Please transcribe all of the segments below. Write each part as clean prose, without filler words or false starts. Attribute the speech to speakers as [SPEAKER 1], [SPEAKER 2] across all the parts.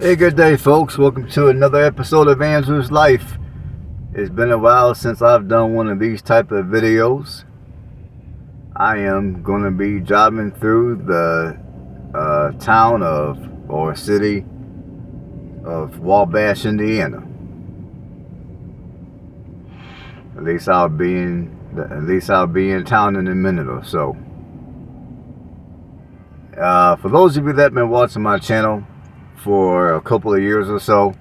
[SPEAKER 1] Hey, good day, folks. Welcome to another episode of Andrew's Life. It's been a while since I've done one of these type of videos. I am going to be driving through the town of or city of Wabash, Indiana. At least I'll be in town in a minute or so. For those of you that have been watching my channel for a couple of years or so,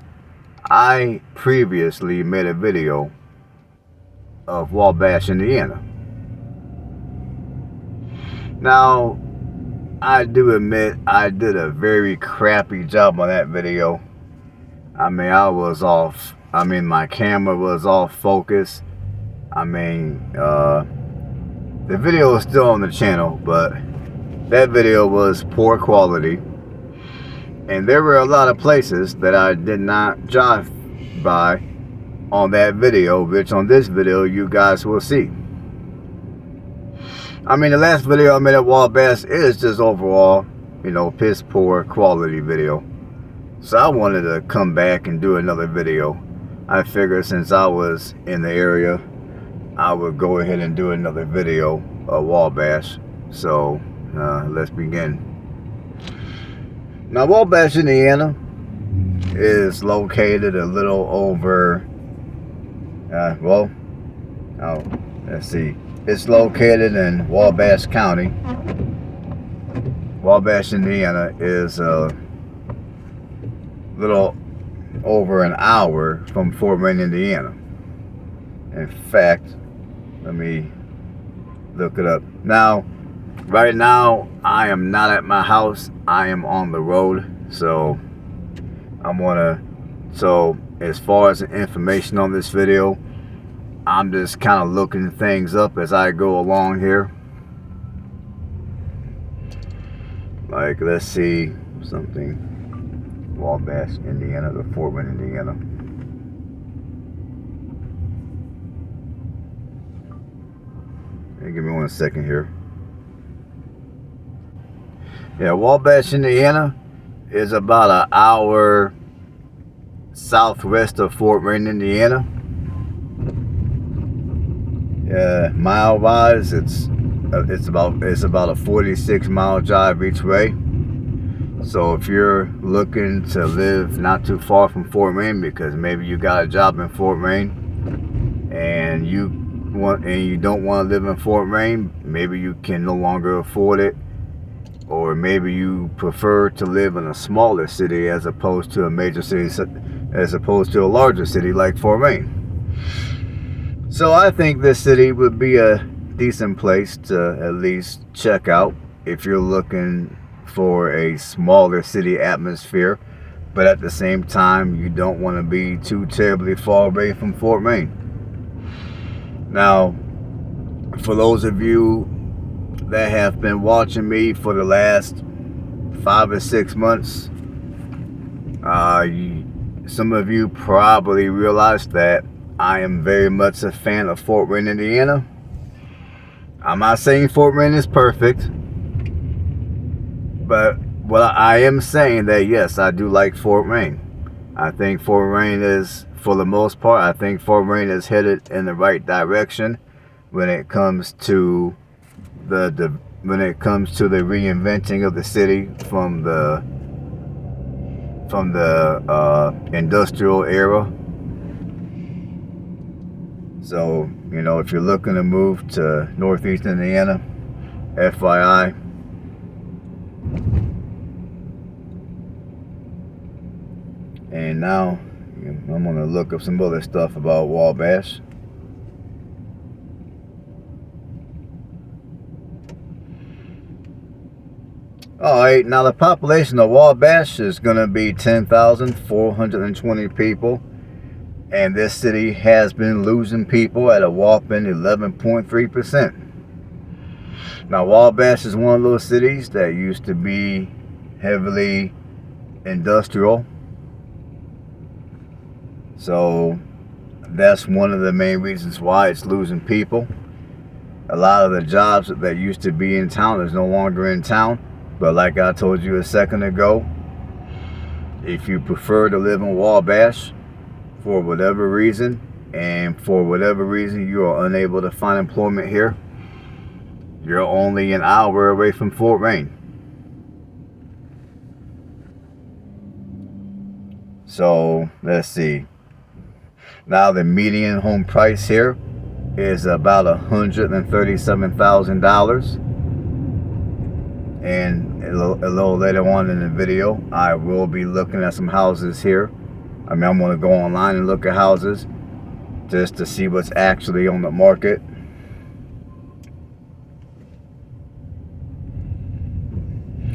[SPEAKER 1] I previously made a video of Wabash, Indiana. Now, I do admit I did a very crappy job on that video. I mean, my camera was off focus. The video is still on the channel, but that video was poor quality. And there were a lot of places that I did not drive by on that video, which on this video you guys will see. The last video I made at Wabash is just overall, piss poor quality video. So I wanted to come back and do another video. I figured since I was in the area, I would go ahead and do another video of Wabash. So let's begin. Now, Wabash, Indiana is located a little over, let's see. It's located in Wabash County. Wabash, Indiana is a little over an hour from Fort Wayne, Indiana. In fact, let me look it up. Now, right now, I am not at my house. I am on the road. So as far as the information on this video, I'm just kind of looking things up as I go along here. Like, let's see something. Wabash, Indiana, to Fort Wayne, Indiana. Hey, give me 1 second here. Yeah, Wabash, Indiana is about an hour southwest of Fort Wayne, Indiana. Yeah, mile wise, it's about a 46-mile drive each way. So if you're looking to live not too far from Fort Wayne, because maybe you got a job in Fort Wayne and you don't want to live in Fort Wayne, maybe you can no longer afford it. Or maybe you prefer to live in a smaller city as opposed to a major city, as opposed to a larger city like Fort Wayne. So I think this city would be a decent place to at least check out if you're looking for a smaller city atmosphere, but at the same time you don't want to be too terribly far away from Fort Wayne. Now, for those of you that have been watching me for the last 5 or 6 months, some of you probably realize that I am very much a fan of Fort Wayne, Indiana. I'm not saying Fort Wayne is perfect, but I am saying that yes, I do like Fort Wayne. I think Fort Wayne is, for the most part, is headed in the right direction when it comes to the reinventing of the city from the industrial era. So, if you're looking to move to Northeast Indiana, FYI, and now I'm going to look up some other stuff about Wabash. Alright, now the population of Wabash is going to be 10,420 people. And this city has been losing people at a whopping 11.3%. Now, Wabash is one of those cities that used to be heavily industrial. So that's one of the main reasons why it's losing people. A lot of the jobs that used to be in town is no longer in town. But like I told you a second ago, if you prefer to live in Wabash for whatever reason, and for whatever reason you are unable to find employment here, you're only an hour away from Fort Wayne. So let's see. Now the median home price here is about $137,000. And a little later on in the video, I will be looking at some houses here. I mean, I'm going to go online and look at houses just to see what's actually on the market.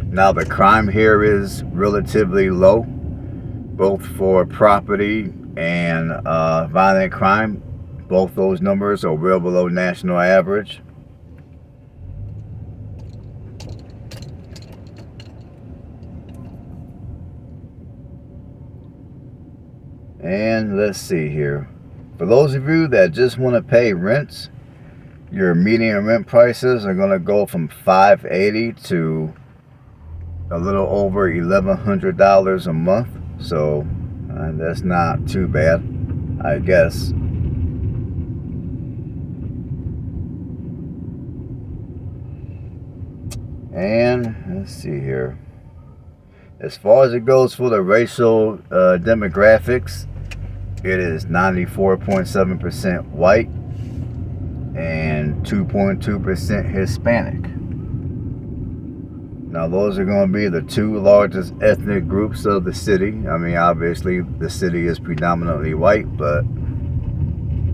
[SPEAKER 1] Now the crime here is relatively low, both for property and violent crime. Both those numbers are well below national average. And let's see here. For those of you that just want to pay rents, your median rent prices are going to go from $580 to a little over $1,100 a month. So that's not too bad, I guess. And let's see here. As far as it goes for the racial demographics, it is 94.7% white and 2.2% Hispanic. Now those are going to be the two largest ethnic groups of the city. I mean, obviously the city is predominantly white, but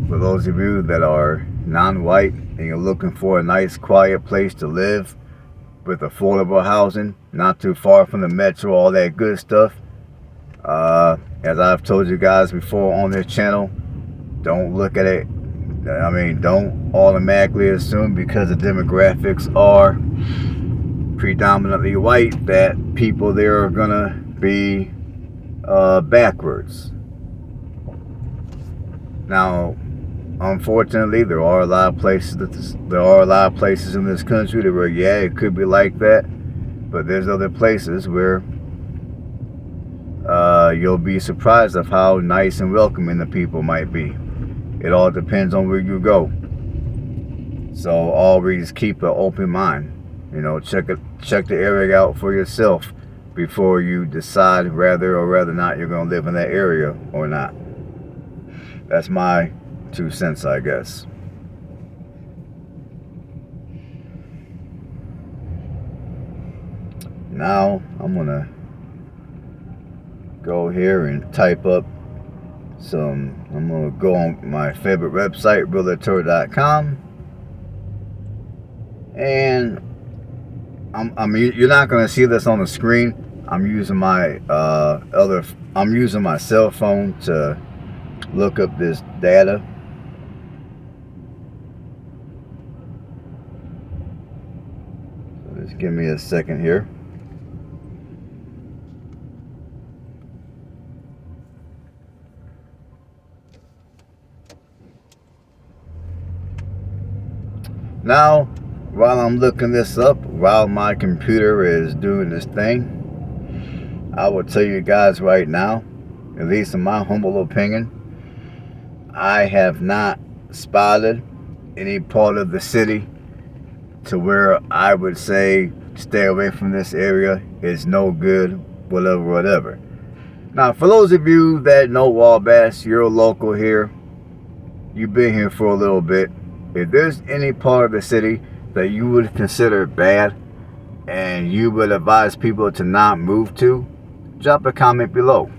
[SPEAKER 1] for those of you that are non-white and you're looking for a nice quiet place to live with affordable housing, not too far from the metro, all that good stuff, as I've told you guys before on this channel, don't look at it, I mean, don't automatically assume because the demographics are predominantly white that people there are gonna be backwards. Now, unfortunately, there are a lot of places in this country that where, yeah, it could be like that, but there's other places where you'll be surprised of how nice and welcoming the people might be. It all depends on where you go. So always keep an open mind. You know, check the area out for yourself before you decide whether or whether or not you're going to live in that area or not. That's my 2 cents, I guess. Now I'm gonna go here and type up I'm gonna go on my favorite website, realtor.com, and you're not gonna see this on the screen. I'm using my cell phone to look up this data. So just give me a second here. Now, while I'm looking this up, while my computer is doing this thing, I will tell you guys right now, at least in my humble opinion, I have not spotted any part of the city to where I would say stay away from this area, it's no good, whatever. Now, for those of you that know Wabash, you're a local here, you've been here for a little bit. If there's any part of the city that you would consider bad and you would advise people to not move to, drop a comment below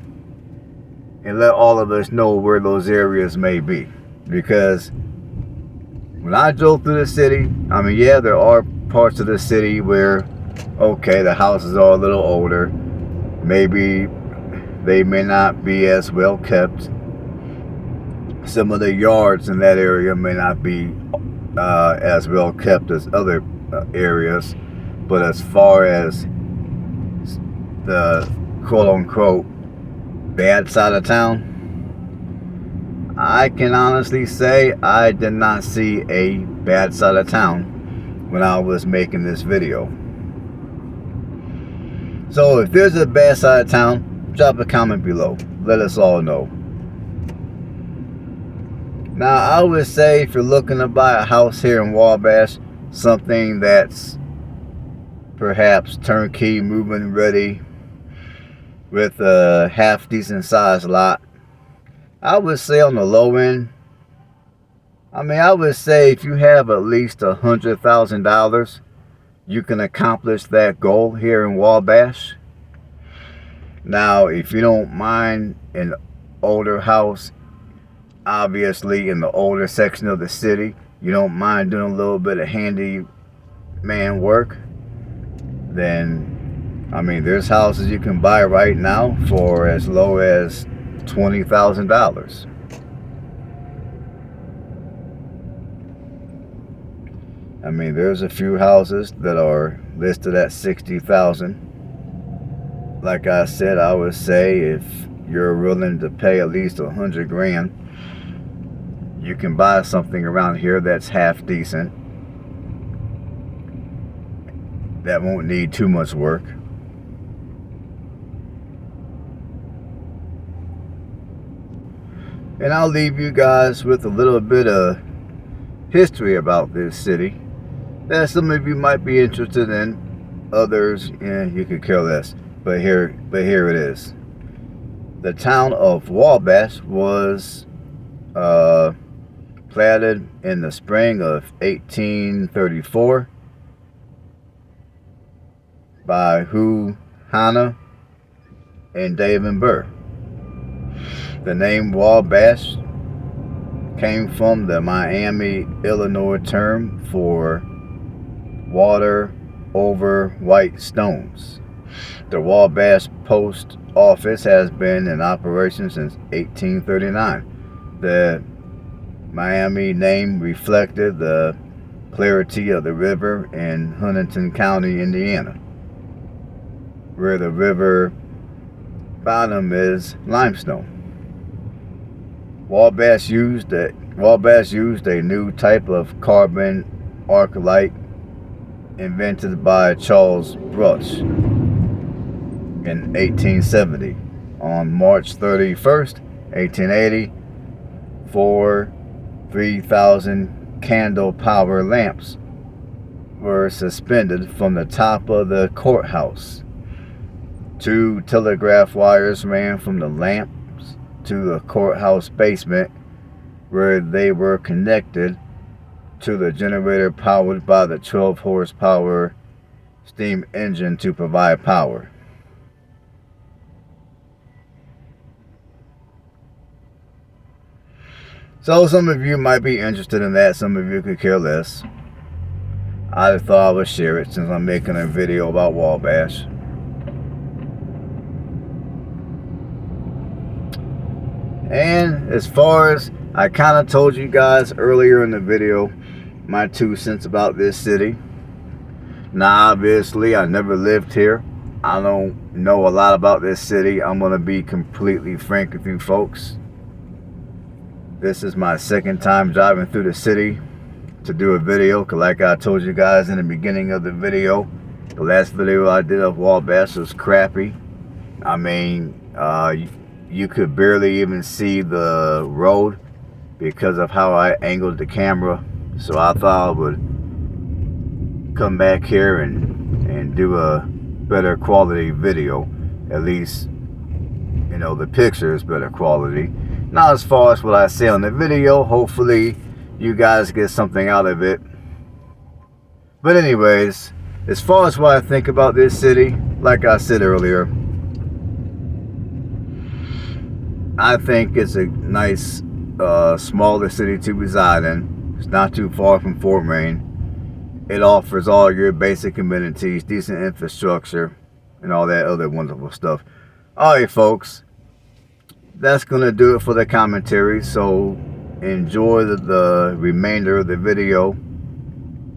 [SPEAKER 1] and let all of us know where those areas may be. Because when I drove through the city, I mean, yeah, there are parts of the city where, okay, the houses are a little older, maybe they may not be as well kept. Some of the yards in that area may not be as well kept as other areas, but as far as the quote-unquote bad side of town, I can honestly say I did not see a bad side of town when I was making this video. So if there's a bad side of town, drop a comment below. Let us all know. Now, I would say if you're looking to buy a house here in Wabash, something that's perhaps turnkey, move-in ready, with a half decent sized lot, I would say on the low end, I would say if you have at least $100,000, you can accomplish that goal here in Wabash. Now, if you don't mind an older house, obviously in the older section of the city, you don't mind doing a little bit of handyman work, then there's houses you can buy right now for as low as $20,000. There's a few houses that are listed at $60,000. Like I said, I would say if you're willing to pay at least $100,000, you can buy something around here that's half decent, that won't need too much work. And I'll leave you guys with a little bit of history about this city that some of you might be interested in. Others, you could care less. But here it is. The town of Wabash was platted in the spring of 1834 by Hannah and David Burr. The name Wabash came from the Miami, Illinois term for water over white stones. The Wabash Post Office has been in operation since 1839. The Miami name reflected the clarity of the river in Huntington County, Indiana, where the river bottom is limestone. Wabash used a new type of carbon arc-light invented by Charles Brush in 1870. On March 31st, 1880, 3,000 candle power lamps were suspended from the top of the courthouse. 2 telegraph wires ran from the lamps to the courthouse basement, where they were connected to the generator powered by the 12 horsepower steam engine to provide power. So some of you might be interested in that, some of you could care less. I thought I would share it since I'm making a video about Wabash. And as far as I kind of told you guys earlier in the video, my 2 cents about this city. Now, obviously, I never lived here. I don't know a lot about this city. I'm going to be completely frank with you folks. This is my second time driving through the city to do a video. Because like I told you guys in the beginning of the video, the last video I did of Wabash was crappy. You could barely even see the road because of how I angled the camera. So I thought I would come back here and do a better quality video. At least, the picture is better quality. Not as far as what I say on the video. Hopefully you guys get something out of it. But anyways, as far as what I think about this city, like I said earlier, I think it's a nice, smaller city to reside in. It's not too far from Fort Wayne. It offers all your basic amenities, decent infrastructure, and all that other wonderful stuff. Alright folks, that's going to do it for the commentary. So enjoy the remainder of the video.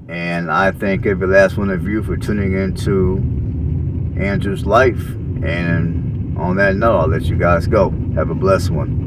[SPEAKER 1] And I thank every last one of you for tuning into Andrew's life. And on that note, I'll let you guys go. Have a blessed one.